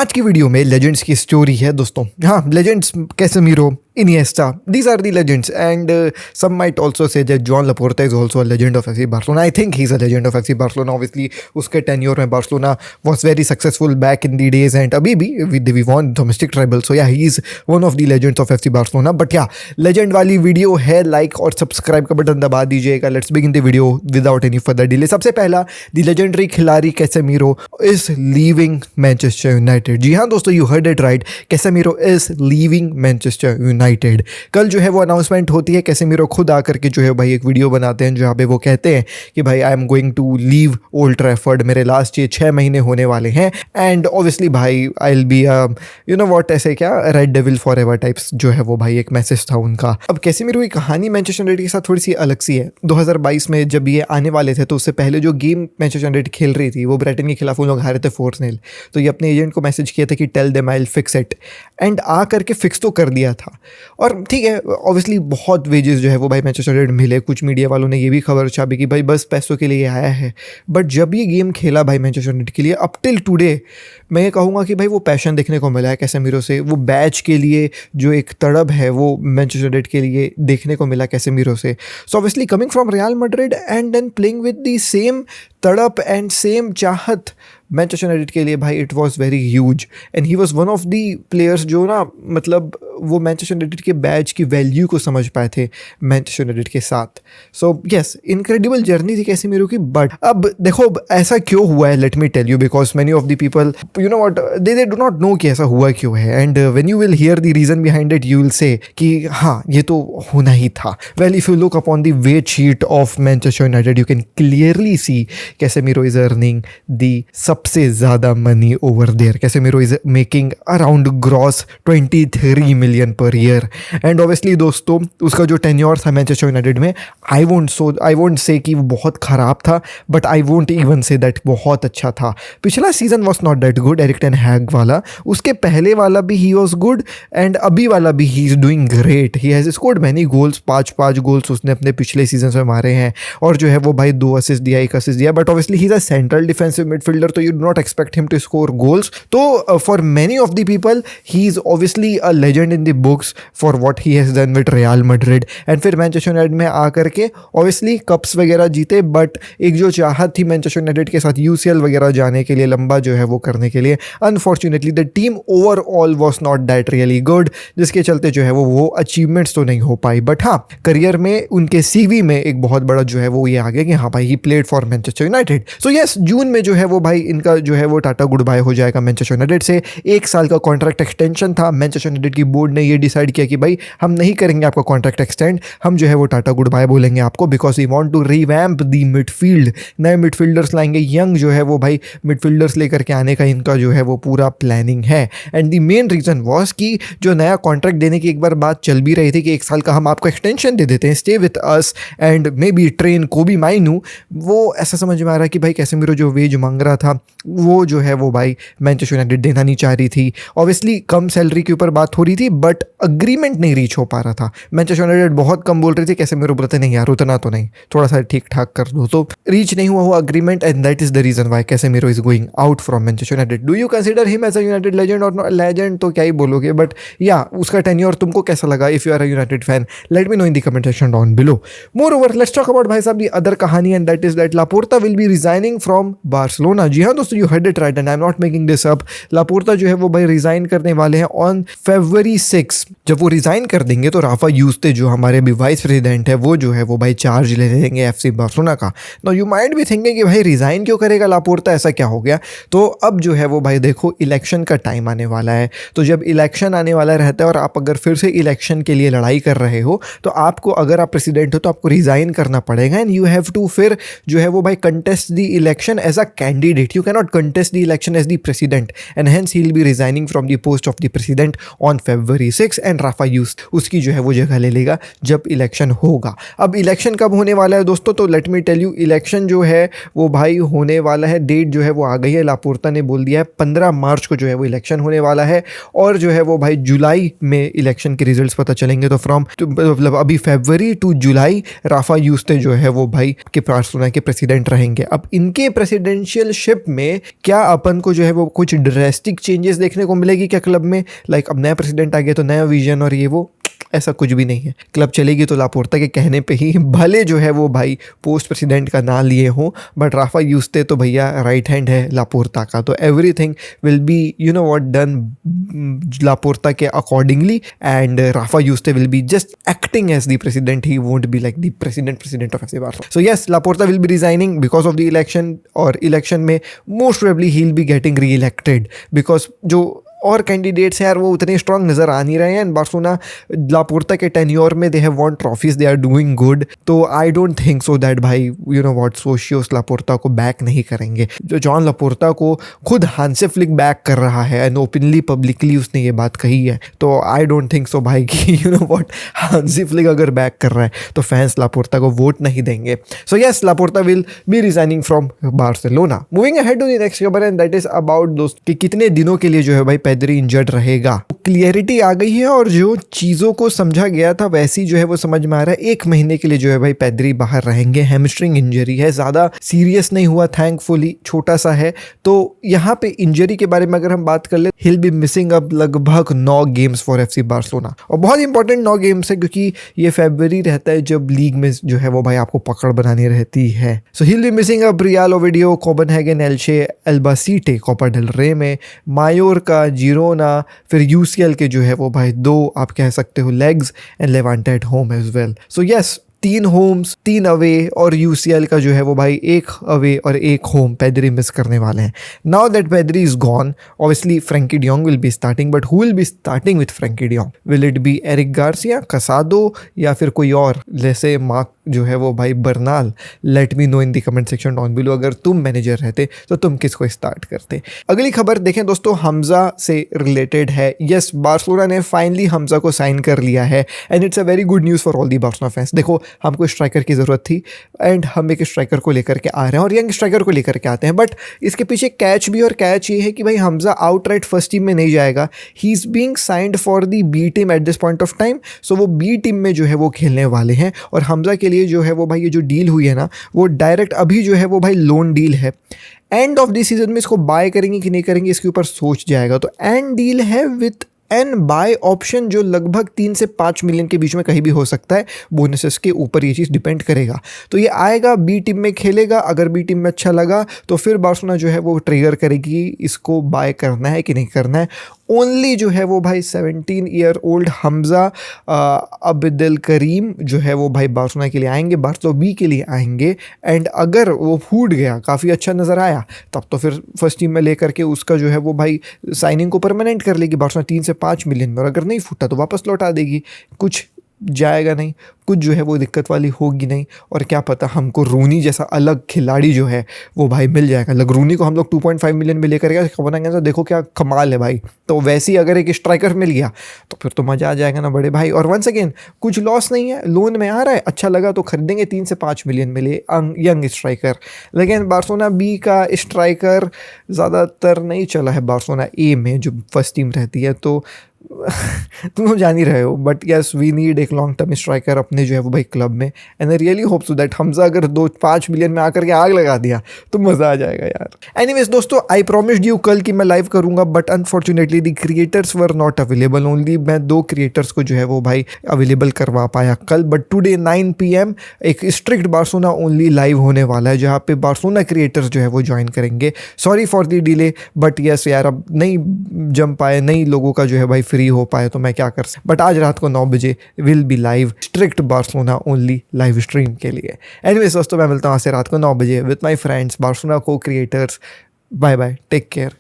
आज की वीडियो में लेजेंड्स की स्टोरी है दोस्तों। हाँ, legends Casemiro, Iniesta, these are the legends, and some might also say that Joan Laporta is also a legend of FC Barcelona. I think he's a legend of FC Barcelona. Obviously, उसके tenure में Barcelona was very successful back in the days, and अभी भी we won domestic treble. So yeah, he's one of the legends of FC Barcelona. But yeah, legend वाली video है, like और subscribe का button दबा दीजिएगा. Let's begin the video without any further delay. सबसे पहला, the legendary खिलाड़ी Casemiro is leaving Manchester United. जी हाँ दोस्तों, you heard it right. Casemiro is leaving Manchester United. कल जो है वो अनाउंसमेंट होती है, कैसेमीरो खुद आकर के जो है भाई एक वीडियो बनाते हैं जहाँ पे वो कहते हैं कि भाई I am going to leave Old Trafford, मेरे लास्ट ये 6 महीने होने वाले हैं, एंड ऑब्वियसली भाई I will be you know what, ऐसे क्या red devil for ever types जो है वो भाई एक मैसेज था उनका। अब कैसेमीरो की कहानी मैनचेस्टर यूनाइटेड के साथ थोड़ी सी अलग सी है। 2022 में जब ये आने वाले थे तो उससे पहले जो गेम मैनचेस्टर यूनाइटेड खेल रही थी वो ब्राइटन के खिलाफ उन लोग हारे थे 4-0। तो ये अपने एजेंट को मैसेज किया था कि tell them I will fix it, and आ करके फिक्स तो कर दिया था। और ठीक है, ऑब्वियसली बहुत वेजेस जो है वो भाई मैनचेस्टर यूनाइटेड मिले। कुछ मीडिया वालों ने ये भी खबर छापी कि भाई बस पैसों के लिए आया है, बट जब ये गेम खेला भाई मैनचेस्टर यूनाइटेड के लिए, अप टिल टुडे मैं ये कहूँगा कि भाई वो पैशन देखने को मिला है कैसेमीरो से। वो बैच के लिए जो एक तड़प है वो मैनचेस्टर यूनाइटेड के लिए देखने को मिला कैसेमीरो से। So obviously coming from real Madrid and than playing with the same तड़प एंड सेम चाहत मैनचेस्टर यूनाइटेड के लिए भाई, it was very huge, and he was one of the players जो ना मतलब वो मैनचेस्टर यूनाइटेड के बैच की वैल्यू को समझ पाए थे मैनचेस्टर यूनाइटेड के साथ। सो यस, इनक्रेडिबल जर्नी थी कैसेमीरो की। बट अब देखो ऐसा क्यों हुआ है, late me tell you, because many of the people you know what they do not know कि ऐसा हुआ क्यों है, and when you will hear the reason behind it you will say कि हाँ ये तो होना ही था। Well, if you look upon the wage sheet of Manchester United you can clearly see Casemiro is earning the सबसे ज़्यादा money over there. Casemiro is making around gross 23 million per year, and obviously दोस्तों उसका जो tenure था Manchester United में, I won't say कि वो बहुत ख़राब था, but I won't even say that बहुत अच्छा था। पिछला season was not that good, Erik ten Hag वाला, उसके पहले वाला भी ही वॉज गुड, एंड अभी वाला भी he is doing great. He has scored many goals, 5 goals उसने अपने पिछले सीजन में मारे हैं, और जो है वो भाई 2 असिस्ट दिया, 1 असिस्ट दिया, but obviously he is a central defensive midfielder, तो you do not expect him to score goals. So for many of the people he is obviously a legend in the books for what he has done with Real Madrid, and फिर Manchester United में आकर के obviously cups वगैरह जीते, but एक जो चाहत थी मैनचेस्टर यूनाइटेड के साथ UCL वगैरह जाने के लिए, लंबा जो है वो करने के लिए, unfortunately the team overall was not that really good, जिसके चलते जो है वो अचीवमेंट्स तो नहीं हो पाई। बट हाँ, करियर में उनके CV में एक बहुत बड़ा जो है वो ये आ गया कि हाँ भाई he played for Manchester United. So yes, June में जो है वो भाई इनका जो है वो टाटा गुड बाय हो जाएगा मैनचेस्टर यूनाइटेड से। 1 साल का कॉन्ट्रैक्ट एक्सटेंशन था, मैनचेस्टर यूनाइटेड की बोर्ड ने ये डिसाइड किया कि भाई हम नहीं करेंगे आपका कॉन्ट्रैक्ट एक्सटेंड, हम जो है वो टाटा गुड बाय बोलेंगे आपको, because we want to revamp the midfield. नए मिडफील्डर्स लाएंगे, यंग जो है वो भाई मिडफील्डर्स लेकर के आने का इनका जो है वो पूरा प्लानिंग है। And the main reason was कि जो नया कॉन्ट्रैक्ट देने की एक बार बात चल भी रही थी कि 1 साल का हम आपको एक्सटेंशन दे देते हैं, stay with us and may be train कोबी माइनू, वो ऐसा समझ में आ रहा है कि भाई कैसेमीरो जो वेज मांग रहा था वो जो है वो भाई मैनचेस्टर यूनाइटेड देना नहीं चाह रही थी। ऑब्वियसली कम सैलरी के ऊपर बात हो रही थी, बट अग्रीमेंट नहीं रीच हो पा रहा था। मैनचेस्टर यूनाइटेड बहुत कम बोल रही थी, कैसेमीरो बोलते नहीं यार उतना तो नहीं, थोड़ा सा ठीक ठाक कर दो, तो रीच नहीं हुआ agreement, and that is the reason why Casemiro is going out from Manchester United. Do you consider him as a United legend और नॉट लेजेंड, तो क्या ही बोलोगे, बट या उसका टेन्योर तुमको कैसा लगा? If you are a United fan, let me know in the comment section down below. Moreover, let's talk about भाई साहब दी अदर कहानी, and that is that Laporta will be resigning from Barcelona. जी हाँ दोस्तों, you heard it right, and I am not making this up. Laporta जो है वो भाई रिजाइन करने वाले हैं ऑन February 6। जब वो रिजाइन कर देंगे तो राफा यूस्ते जो हमारे अभी वाइस प्रेसिडेंट है वो जो है वो भाई चार्ज ले लेंगे FC बार्सिलोना का। Now you might be thinking कि भाई रिजाइन क्यों करेगा लापोर्ता, ऐसा क्या हो गया? तो अब जो है वो भाई देखो इलेक्शन का टाइम आने वाला है, तो जब इलेक्शन आने वाला रहता है और आप अगर फिर से इलेक्शन के लिए लड़ाई कर रहे हो तो आपको, अगर आप प्रेसिडेंट हो तो आपको रिजाइन करना पड़ेगा, एंड यू हैव टू फिर जो है वो भाई contest the election as a candidate. You can not contest the election as the president, and hence he will be resigning from the post of the president on February 6, and Rafa Yuste उसकी जो है वो जगह ले लेगा जब election होगा। अब इलेक्शन कब होने वाला है दोस्तों, तो let me tell you, election जो है वो भाई होने वाला है, डेट जो है वो आ गई है, लापोर्ता ने बोल दिया है 15 मार्च को जो है वो इलेक्शन होने वाला है, और जो है वो भाई जुलाई में इलेक्शन के रिजल्ट्स पता चलेंगे। तो फ्रॉम मतलब अभी February to जुलाई राफा यूस्ते जो है वो भाई के बार्सिलोना के प्रेसिडेंट रहेंगे। रहेंगे। अब इनके प्रेसिडेंशियल शिप में क्या अपन को जो है वो कुछ ड्रेस्टिक चेंजेस देखने को मिलेगी क्या क्लब में? लाइक अब नया प्रेसिडेंट आ गया तो नया विजन और ये वो, ऐसा कुछ भी नहीं है। क्लब चलेगी तो लापोर्ता के कहने पे ही, भले जो है वो भाई पोस्ट प्रेसिडेंट का ना लिए हो, बट राफा यूस्ते तो भैया राइट हैंड है लापोर्ता का, तो everything will be you know what done Laporta के accordingly, and Rafa Yuste will be just acting as the president, he won't be like the president of FC Barcelona. So yes, Laporta will be resigning because of the election, और election में most probably he will be getting re elected, because जो और candidates हैं यार वो उतने strong नज़र आ नहीं रहे हैं। एंड बार्सिलोना लापोर्ता के टेन्योर में they have won trophies, they are doing good, तो I don't think so that भाई you know what socios Laporta को बैक नहीं करेंगे। जो जॉन लापोर्ता को खुद हांसे फ्लिक बैक कर रहा है एंड ओपनली पब्लिकली उसने ये बात कही है, तो आई डोंट थिंक सो भाई कि यू नो व्हाट हांसे फ्लिक अगर बैक कर रहा है तो फैंस लापोर्ता को वोट नहीं देंगे। So yes, Laporta will be resigning from Barcelona. Moving ahead to the next खबर, एंड दैट इज अबाउट दोस्त कि कितने दिनों के लिए जो है भाई पेद्री इंजर्ड रहेगा। क्लियरिटी आ गई है और जो चीज़ों को समझा गया था वैसी जो है वो समझ में आ रहा है। 1 महीने के लिए जो है भाई पेद्री बाहर रहेंगे। हैमस्ट्रिंग इंजरी है, ज़्यादा सीरियस नहीं हुआ, थैंकफुली छोटा सा है। तो यहाँ पे इंजरी के बारे में अगर हम बात कर ले, हिल बी मिसिंग अब लगभग 9 गेम्स फॉर एफसी बार्सिलोना, और बहुत इंपॉर्टेंट 9 गेम्स है क्योंकि ये फरवरी रहता है जब लीग में जो है वो भाई आपको पकड़ बनानी रहती है। सो हिल बी मिसिंग अब Real Oviedo, Copenhagen, Elche, Albacete Copa del Rey में, मायोर्का, जिरोना, फिर यूसीएल के जो है वो भाई 2 आप कह सकते हो legs, and Levante at home as well. So yes, 3 homes 3 away, और यूसीएल का जो है वो भाई 1 अवे और 1 होम पेद्री मिस करने वाले हैं। Now that Pedri is gone, obviously Frenkie de Jong will be starting, but who will be starting with Frenkie de Jong? Will it be Eric Garcia, Casado, या फिर कोई और जैसे मार्क जो है वो भाई Bernal? Late me know in the comment section down below, अगर तुम मैनेजर रहते तो तुम किसको स्टार्ट करते। अगली खबर देखें दोस्तों, हमजा से रिलेटेड है। यस, बार्सिलोना ने फाइनली हमजा को साइन कर लिया है, and it's a very good news for all the Barcelona fans. देखो, हमको स्ट्राइकर की ज़रूरत थी एंड हम एक स्ट्राइकर को लेकर के आ रहे हैं और यंग स्ट्राइकर को लेकर के आते हैं, बट इसके पीछे कैच भी, और कैच ये है कि भाई हमजा आउटराइट फर्स्ट टीम में नहीं जाएगा। He is being signed for the B team at this point of time, so वो बी टीम में जो है वो खेलने वाले हैं। और हमजा के लिए जो है वो भाई ये जो डील हुई है ना, वो डायरेक्ट अभी जो है वो भाई लोन डील है। एंड ऑफ द सीजन में इसको बाय करेंगे कि नहीं करेंगे इसके ऊपर सोच जाएगा, तो एंड डील है विथ एन बाय ऑप्शन जो लगभग 3 से 5 मिलियन के बीच में कहीं भी हो सकता है। बोनसेस के ऊपर ये चीज़ डिपेंड करेगा। तो ये आएगा, बी टीम में खेलेगा, अगर बी टीम में अच्छा लगा तो फिर बार्सिलोना जो है वो ट्रिगर करेगी इसको बाय करना है कि नहीं करना है। ओनली जो है वो भाई 17 ईयर ओल्ड हमजा अब्देल करीम जो है वो भाई बार्सिलोना के लिए आएंगे, बार्सो बी के लिए आएंगे। एंड अगर वो फूट गया, काफ़ी अच्छा नज़र आया, तब तो फिर फर्स्ट टीम में लेकर के उसका जो है वो भाई साइनिंग को परमानेंट कर लेगी बार्सिलोना 3 से 5 मिलियन में, और अगर नहीं फूटा तो वापस लौटा देगी। कुछ जाएगा नहीं, कुछ जो है वो दिक्कत वाली होगी नहीं, और क्या पता हमको रूनी जैसा अलग खिलाड़ी जो है वो भाई मिल जाएगा। लग रूनी को हम लोग 2.5 मिलियन में लेकर गए, बनाएंगे तो देखो क्या कमाल है भाई। तो वैसे ही अगर एक स्ट्राइकर मिल गया तो फिर तो मज़ा आ जाएगा ना बड़े भाई। और वंस अगेन कुछ लॉस नहीं है, लोन में आ रहा है, अच्छा लगा तो खरीदेंगे 3 से 5 मिलियन में ले यंग स्ट्राइकर। लेकिन बार्सिलोना बी का स्ट्राइकर ज़्यादातर नहीं चला है बार्सिलोना ए में जो फर्स्ट टीम रहती है, तो तुम लोग जान ही रहे हो। बट यस, वी नीड एक लॉन्ग टर्म स्ट्राइकर अपने जो है वो भाई क्लब में, and I really hope so that Hamza अगर 2-5 मिलियन में आकर के आग लगा दिया तो मज़ा आ जाएगा यार। एनीवेज दोस्तों, आई प्रॉमिस्ड यू कल कि मैं लाइव करूंगा, but unfortunately the creators were not available. Only मैं 2 क्रिएटर्स को जो है वो भाई अवेलेबल करवा पाया कल, बट टुडे 9 PM एक स्ट्रिक्ट बार्सिलोना ओनली लाइव होने वाला है जहाँ पे बार्सिलोना क्रिएटर्स जो है वो ज्वाइन करेंगे। Sorry for the delay, but yes यार अब नहीं जम पाए, नहीं लोगों का जो है भाई फ्री हो पाए तो मैं क्या कर सकता। बट आज रात को 9 बजे will be live, strict Barcelona only live stream के लिए। एनीवेज दोस्तों, मैं मिलता हूँ आज से रात को 9 बजे विद माय फ्रेंड्स बार्सिलोना को creators. Bye bye, take care.